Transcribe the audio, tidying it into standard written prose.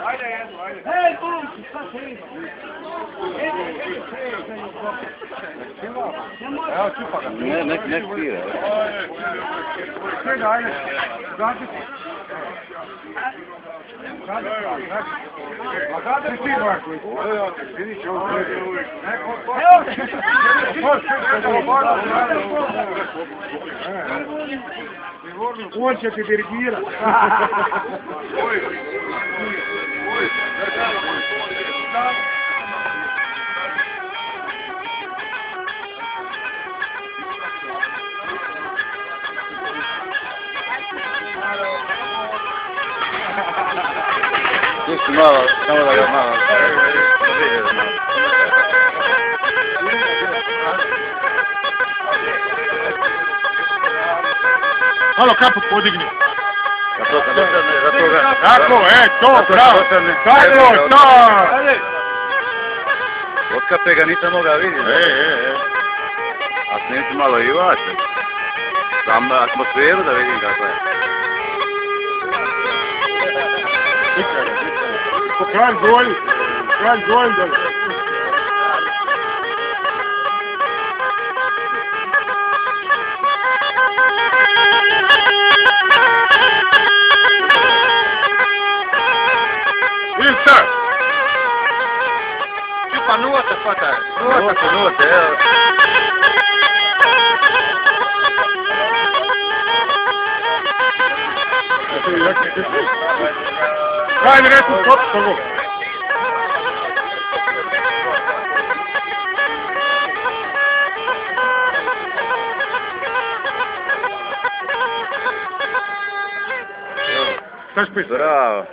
Ajde jednu, ajde. Hej, momci, šta se ide? Evo, čupa ga. Ne spira. Ajde, ajde. Zađi ti. A zađi ti, Marko. Vidiš, ovo je uvijek. On će ti dirigirati. Pusti malo, samo da ga malo. Malo kaput podigni. Za toga. Tako, to, bravo. Tako, to. Otkape ga nisam mogao vidjeti. A snimci malo i vaše. Sam atmosferu da vidim kako je. Kraj zvolj da... Vidite! Pa nuota, fata. Nuota, evo. Hajde, reku, stop, togo. Šta špis? Bravo.